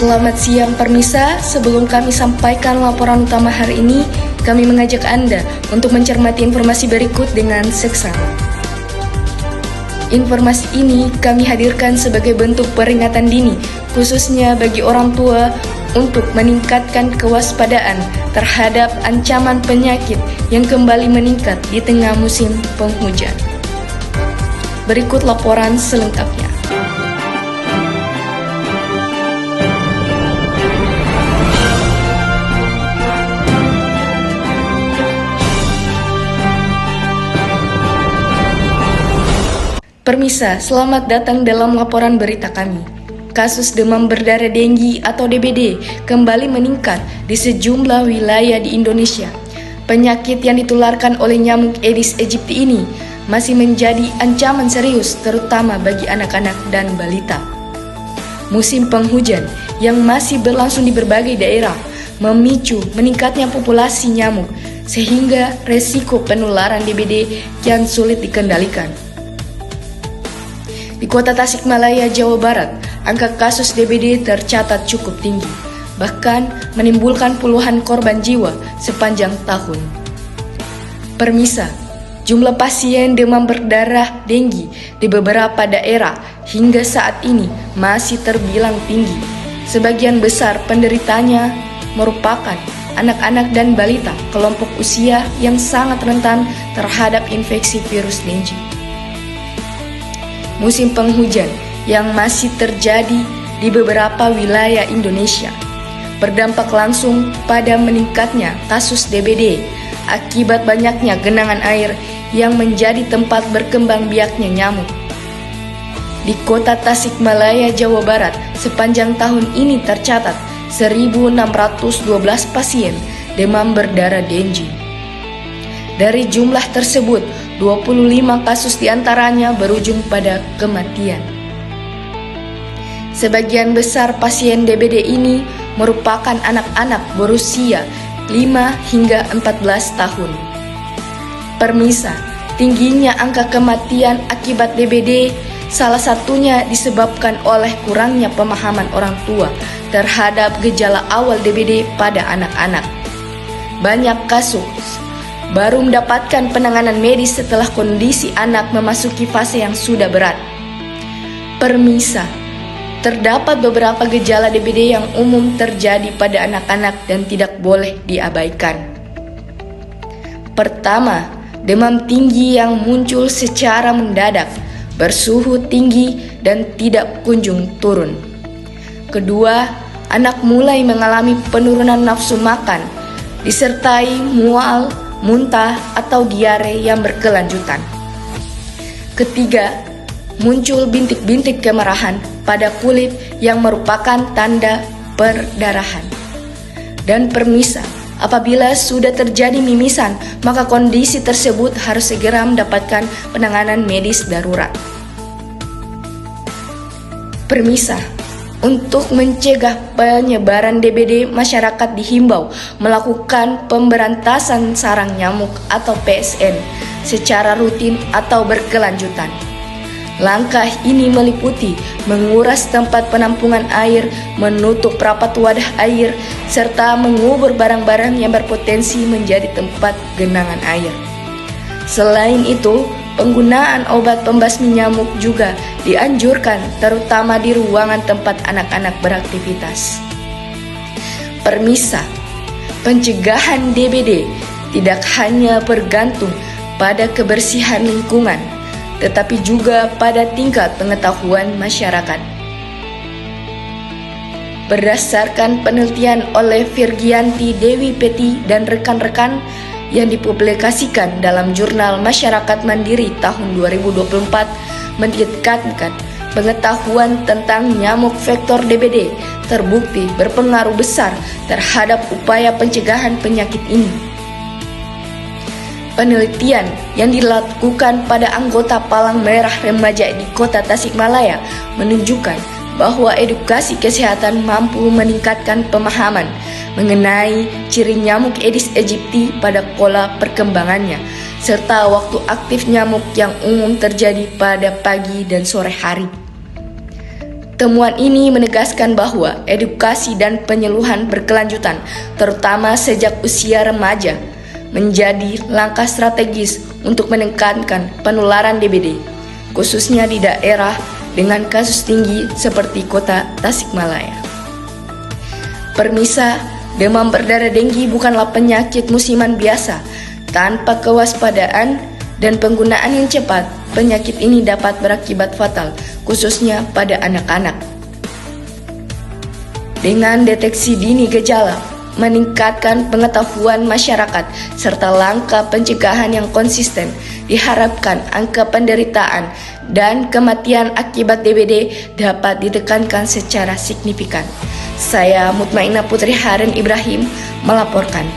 Selamat siang Permisa, sebelum kami sampaikan laporan utama hari ini, kami mengajak Anda untuk mencermati informasi berikut dengan seksama. Informasi ini kami hadirkan sebagai bentuk peringatan dini, khususnya bagi orang tua untuk meningkatkan kewaspadaan terhadap ancaman penyakit yang kembali meningkat di tengah musim penghujan. Berikut laporan selengkapnya. Permisa, selamat datang dalam laporan berita kami. Kasus demam berdarah denggi atau DBD kembali meningkat di sejumlah wilayah di Indonesia. Penyakit yang ditularkan oleh nyamuk Aedes aegypti ini masih menjadi ancaman serius terutama bagi anak-anak dan balita. Musim penghujan yang masih berlangsung di berbagai daerah memicu meningkatnya populasi nyamuk sehingga resiko penularan DBD kian sulit dikendalikan. Di kota Tasikmalaya, Jawa Barat, angka kasus DBD tercatat cukup tinggi, bahkan menimbulkan puluhan korban jiwa sepanjang tahun. Permisa, jumlah pasien demam berdarah denggi di beberapa daerah hingga saat ini masih terbilang tinggi. Sebagian besar penderitanya merupakan anak-anak dan balita, kelompok usia yang sangat rentan terhadap infeksi virus dengue. Musim penghujan yang masih terjadi di beberapa wilayah Indonesia berdampak langsung pada meningkatnya kasus DBD akibat banyaknya genangan air yang menjadi tempat berkembang biaknya nyamuk. Di kota Tasikmalaya, Jawa Barat, sepanjang tahun ini tercatat 1.612 pasien demam berdarah dengue. Dari jumlah tersebut, 25 kasus diantaranya berujung pada kematian. Sebagian besar pasien DBD ini merupakan anak-anak berusia 5 hingga 14 tahun. Permisa, tingginya angka kematian akibat DBD salah satunya disebabkan oleh kurangnya pemahaman orang tua terhadap gejala awal DBD pada anak-anak. Banyak kasus baru mendapatkan penanganan medis setelah kondisi anak memasuki fase yang sudah berat. Permisa, terdapat beberapa gejala DBD yang umum terjadi pada anak-anak dan tidak boleh diabaikan. Pertama, demam tinggi yang muncul secara mendadak, bersuhu tinggi dan tidak kunjung turun. Kedua, anak mulai mengalami penurunan nafsu makan, disertai mual, muntah atau diare yang berkelanjutan. Ketiga, muncul bintik-bintik kemerahan pada kulit yang merupakan tanda perdarahan. Dan permisa, apabila sudah terjadi mimisan, maka kondisi tersebut harus segera mendapatkan penanganan medis darurat. Permisa, untuk mencegah penyebaran DBD, masyarakat dihimbau melakukan pemberantasan sarang nyamuk atau PSN secara rutin atau berkelanjutan. Langkah ini meliputi menguras tempat penampungan air, menutup rapat wadah air, serta mengubur barang-barang yang berpotensi menjadi tempat genangan air. Selain itu, penggunaan obat pembasmi nyamuk juga dianjurkan, terutama di ruangan tempat anak-anak beraktivitas. Permisa, pencegahan DBD tidak hanya bergantung pada kebersihan lingkungan, tetapi juga pada tingkat pengetahuan masyarakat. Berdasarkan penelitian oleh Virgianti Dewi Peti dan rekan-rekan yang dipublikasikan dalam Jurnal Masyarakat Mandiri tahun 2024, meningkatkan pengetahuan tentang nyamuk vektor DBD terbukti berpengaruh besar terhadap upaya pencegahan penyakit ini. Penelitian yang dilakukan pada anggota Palang Merah Remaja di kota Tasikmalaya menunjukkan bahwa edukasi kesehatan mampu meningkatkan pemahaman mengenai ciri nyamuk Aedes aegypti pada pola perkembangannya, serta waktu aktif nyamuk yang umum terjadi pada pagi dan sore hari. Temuan ini menegaskan bahwa edukasi dan penyuluhan berkelanjutan, terutama sejak usia remaja, menjadi langkah strategis untuk menekankan penularan DBD, khususnya di daerah dengan kasus tinggi seperti kota Tasikmalaya. Permisa, demam berdarah denggi bukanlah penyakit musiman biasa. Tanpa kewaspadaan dan penggunaan yang cepat, penyakit ini dapat berakibat fatal, khususnya pada anak-anak. Dengan deteksi dini gejala, meningkatkan pengetahuan masyarakat, serta langkah pencegahan yang konsisten, diharapkan angka penderitaan dan kematian akibat DBD dapat ditekankan secara signifikan. Saya Mutmainah Putri Harun Ibrahim melaporkan.